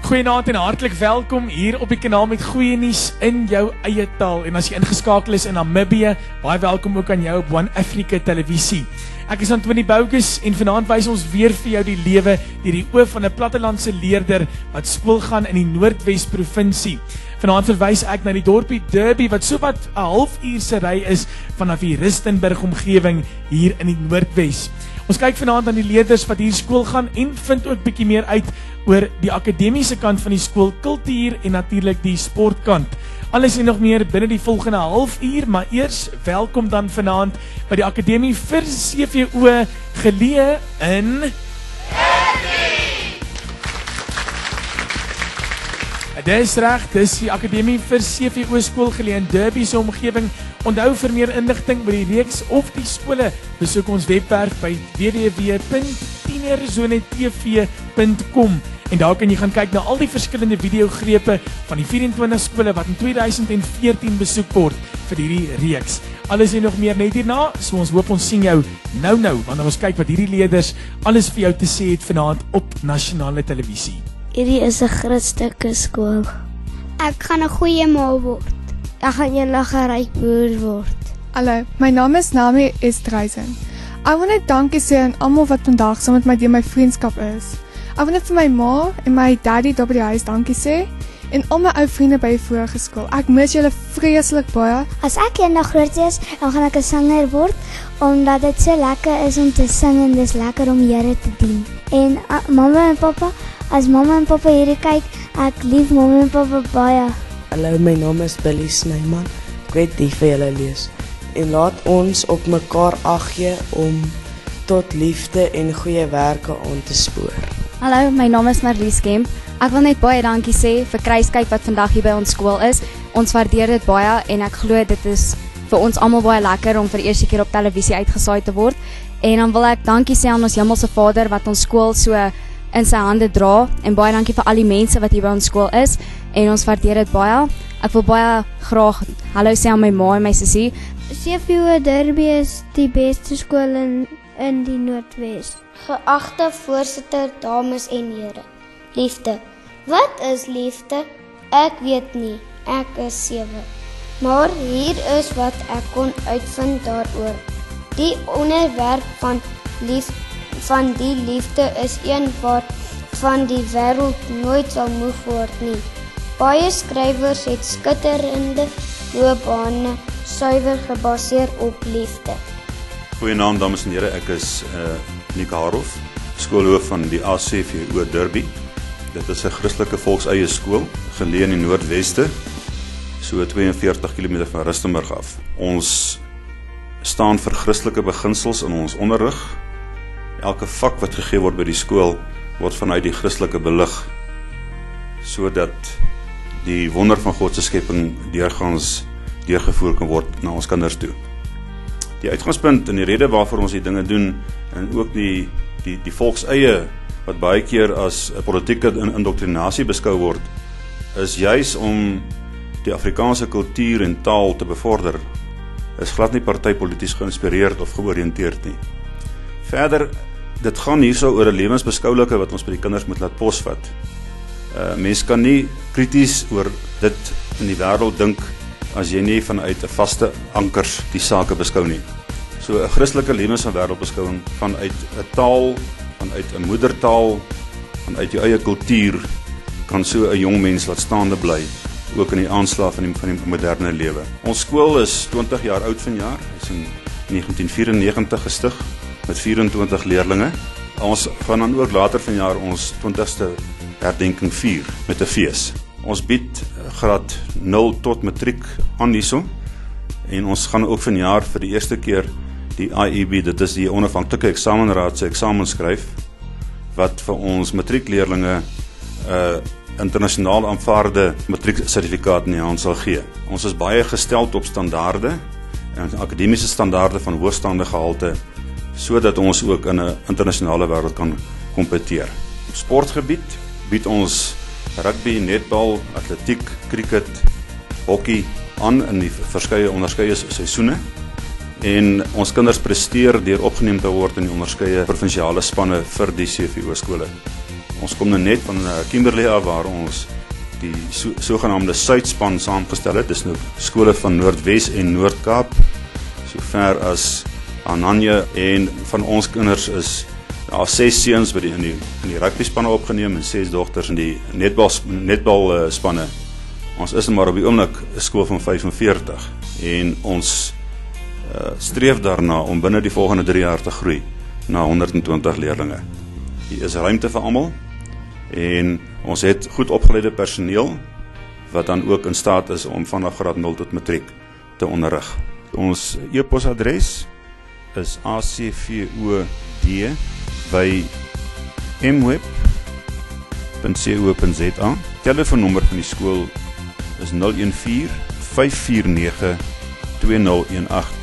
Goeienaand en hartlik welkom hier op die kanaal met goeie nuus in jou eie taal. En as jy ingeskakel is in Namibië, baie welkom ook aan jou op One Africa televisie. Ek is Antoni Boukus en vanaand wys ons weer vir jou die lewe deur die oë van 'n plattelandse leerder wat skool gaan in die Noordwes provinsie. Vanaand verwys ek na die dorpie Derby wat sowat 'n halfuur se ry is vanaf die Rustenburg omgewing hier in die Noordwes. Ons kyk vanaand aan die leerders wat hier skool gaan en vind ook bietjie meer uit oor die akademiese kant van die skool, kultuur en natuurlik die sportkant. Alles en nog meer binne die volgende halfuur, maar eers welkom dan vanaand by die Akademie vir CVO geleë in Dis reg, dis die Akademie vir CVO skool geleë in Derby se omgewing. Onthou vir meer inligting oor die reeks of die skole, besoek ons webwerf by www.tienerzonetv.com. En daar kan jy gaan kyk na al die verskillende videogrepe van die 24 skole wat in 2014 besoek word vir hierdie reeks. Alles en nog meer net hierna, so ons hoop ons sien jou nou wanneer ons kyk wat hierdie leerders alles vir jou te sê het vanaand op nasionale televisie. Hierdie is 'n Christelike skool. Ek gaan 'n goeie ma word. Ek gaan eendag 'n ryk boer word. Hallo, my naam is Nami Estreisen. Ek wil net dankie sê aan almal wat vandag saam met my deur my vriendskap is. Ek wil net vir my ma en my daddy daar by die huis dankie sê en al my ou vriende by die vorige skool. Ek mis julle vreeslik baie. As ek eendag groot is, dan gaan ek 'n sanger word omdat dit so lekker is om te sing en dis lekker om Here te dien. En mamma en pappa, as mamma en pappa hierdie kyk, ek lief mamma en pappa baie. Hallo, my naam is Billy Snyman. Ek weet die vir julle lees. En laat ons op mekaar ag gee om tot liefde en goeie werke aan te spoor. Hallo, my naam is Marlies Kemp. Ek wil net baie dankie sê vir Kruiskyk wat vandag hier by ons skool is. Ons waardeer dit baie en ek glo dit is vir ons almal baie lekker om vir die eerste keer op televisie uitgesaai te word. En dan wil ek dankie sê aan ons Hemelse Vader wat ons skool so in sy hande dra en baie dankie vir al die mense wat hier by ons skool is en ons waardeer dit baie. Ek wil baie graag hallo sê aan my ma en my sussie. CVO Derby is die beste skool in die Noordwes. Geagte voorsitter, dames en here. Liefde. Wat is liefde? Ek weet nie. Ek is 7. Maar hier is wat ek kon uitvind daaroor. Die onderwerp van die liefde is een waarvan die wêreld nooit sal moeg word nie. Baie skrywers het skitterende loopbane suiwer gebaseer op liefde. Goeienaand dames en here, ek is Nick Harof, skoolhoof van die ACVO Derby. Dit is 'n Christelike volkseie skool, geleë in die Noordweste, so 42 km van Rustenburg af. Ons staan vir Christelike beginsels in ons onderrig. Elke vak wat gegee word by die skool word vanuit die Christelike belig, sodat die wonder van God se skepping deurgaans deurgevoer kan word na ons kinders toe. Die uitgangspunt en die rede waarvoor ons die dinge doen en ook die volkseie wat baie keer as 'n politieke indoktrinasie beskou word, is juis om die Afrikaanse kultuur en taal te bevorder, is glad nie partypolities geïnspireerd of georiënteerd nie. Verder, dit gaan hierso oor 'n lewensbeskoulike wat ons by die kinders moet laat posvat. Mens kan nie krities oor dit in die wêreld dink as jy nie vanuit 'n vaste ankers die sake beskou nie. So 'n Christelike lewens- en wêreldbeskouing vanuit 'n taal, vanuit 'n moedertaal, vanuit jou eie kultuur kan so 'n jong mens laat staande bly, ook in die aanslag van die moderne lewe. Ons skool is 20 jaar oud vanjaar. Hy is in 1994 gestig met 24 leerlinge. Ons gaan dan ook later vanjaar ons 20ste herdenking vier met 'n fees. Ons bied graad 0 tot matriek aan hierso en ons gaan ook vanjaar vir die eerste keer die IEB, dit is die onafhanklike eksamenraad se eksamen skryf wat vir ons matriekleerlinge internasionaal aanvaarde matrieksertifikaat in die hand sal gee. Ons is baie gesteld op standaarde en akademiese standaarde van hoogstaande gehalte sodat ons ook in 'n internasionale wêreld kan kompeteer. Op sportgebied bied ons rugby, netbal, atletiek, cricket, hockey aan in die onderskeie seisoene. En ons kinders presteer deur opgeneem te word in die onderskeie provinsiale spanne vir die CVO skole. Ons kom nou net van Kimberley af waar ons die sogenaamde Suidspan saamgestel het. Dis nou skole van Noordwes en Noord-Kaap, so ver as Ananya, en van ons kinders is daar 6 seuns by in die rugbyspanne opgeneem en 6 dogters in die netbal spanne. Ons is maar op die oomblik 'n skool van 45 en ons streef daarna om binne die volgende 3 jaar te groei na 120 leerlinge. Hier is ruimte vir almal en ons het goed opgeleide personeel wat dan ook in staat is om vanaf graad 0 tot matriek te onderrig. Ons e-posadres is acvod@mweb.co.za. Telefoonnommer van die skool is 014-549-2018.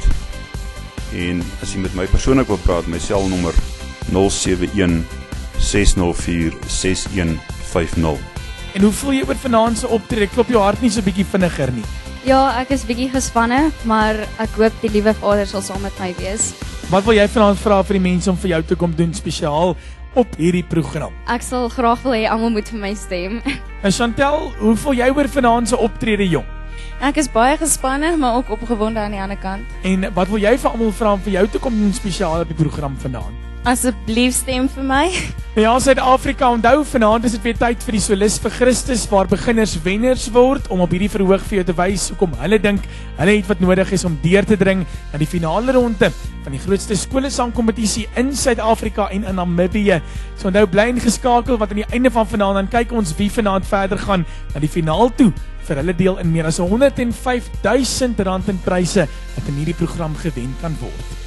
En as jy met my persoonlik wil praat, my selnommer 071-604-6150. En hoe voel jy oor vanaand se optrede? Klop jou hart nie so bietjie vinniger nie? Ja, ek is bietjie gespanne, maar ek hoop die liewe Vader sal saam met my wees. Wat wil jy vanaand vra vir die mense om vir jou te kom doen spesiaal op hierdie program? Ek sal graag wil hê almal moet vir my stem. En Chantel, hoe voel jy oor vanaand se optrede, jong? Ek is baie gespanne, maar ook opgewonde aan die ander kant. En wat wil jy vir almal vra om vir jou te kom doen spesiaal op die program vanaand? Asseblief stem vir my. Ja, Suid-Afrika, onthou, vanaand is dit weer tyd vir die Solis vir Christus, waar beginners wenners word, om op hierdie verhoog vir jou te wys hoekom hulle dink hulle het wat nodig is om deur te dring na die finale ronde van die grootste skolesangkompetisie in Suid-Afrika en in Namibië. So onthou, bly ingeskakel, want aan die einde van vanaand dan kyk ons wie vanaand verder gaan na die finaal toe vir hulle deel in meer as R105.000 in pryse wat in hierdie program gewen kan word.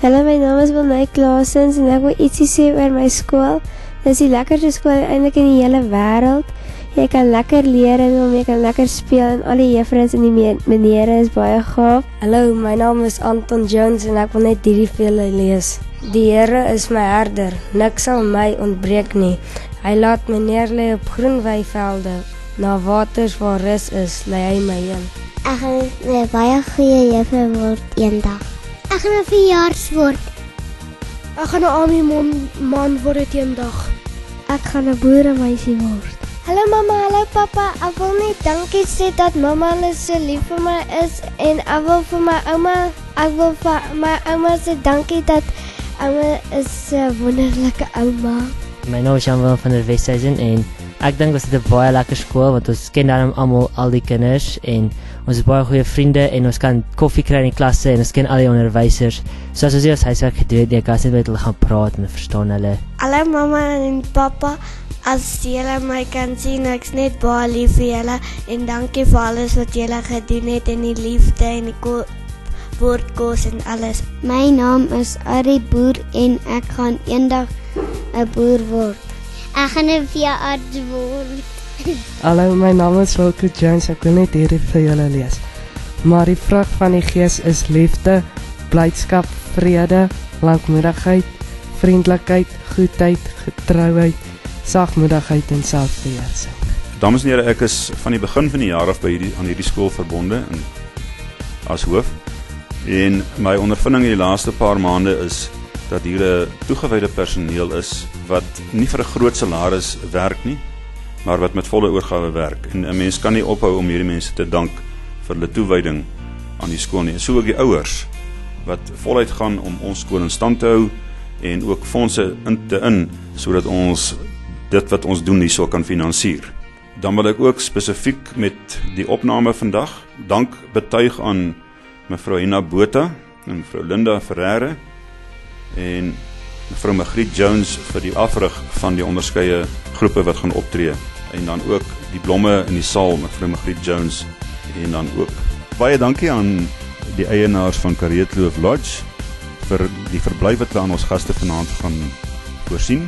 Hallo, my naam is Wilnay Klaasens en ek wil ietsie sê oor my skool. Dit is die lekkerste skool eintlik in die hele wêreld. Jy kan lekker leer en jy kan lekker speel en al die juffrouens en die menere is baie gaaf. Hallo, my naam is Anton Jones en ek wil net hierdie vele lees. Die Here is my herder, niks sal my ontbreek nie. Hy laat my neerlê op groen weivelde, na waters waar rus is, lei hy my heen. Ek gaan 'n baie goeie juffrou word eendag. Ek gaan 'n verjaars word. Ek gaan 'n army man word eendag. Ek gaan 'n boeremeisie word. Hallo mamma, hallo papa. Ek wil net dankie sê dat mamma so lief vir my is en ek wil vir my ouma sê dankie dat ouma is 'n wonderlike ouma. My naam is Jan van der Westhuizen en ek dink ons het 'n baie lekker skool want ons ken dan almal al die kinders en ons is baie goeie vriende en ons kan koffie kry in die klasse en ons ken al die onderwysers. So as ons hier as huiswerk gedoen het, ek kan net met hulle gaan praat en verstaan hulle. Hallo mamma en papa. As julle my kan sien, ek's net baie lief vir julle en dankie vir alles wat julle gedoen het en die liefde en die woordkos en alles. My naam is Ari Boer en ek gaan eendag 'n boer word. Ek gaan 'n veearts word. Hallo, my naam is Wilco Jones. Ek wil net hierdie vir julle lees. Maar die vrug van die Gees is liefde, blydskap, vrede, lankmoedigheid, vriendelikheid, goedheid, getrouheid, sagmoedigheid en selfbeheersing. Dames en here, ek is van die begin van die jaar af aan hierdie skool verbonde as hoof. En my ondervinding in die laaste paar maande is dat hier 'n toegewyde personeel is wat nie vir 'n groot salaris werk nie, maar wat met volle oorgawe werk. En 'n mens kan nie ophou om hierdie mense te dank vir hulle toewyding aan die skool nie. En so ook die ouers wat voluit gaan om ons skool in stand te hou en ook fondse in sodat ons dit wat ons doen hierso kan finansier. Dan wil ek ook spesifiek met die opname vandag dank betuig aan mevrou Hina Botha en mevrou Linda Ferreira en mevrou Magriet Jones vir die afrig van die onderskeie groepe wat gaan optree. En dan ook die blomme in die saal, mevrou Magriet Jones, en dan ook baie dankie aan die eienaars van Kareetloof Lodge vir die verblyf wat hulle aan ons gaste vanaand gaan voorsien.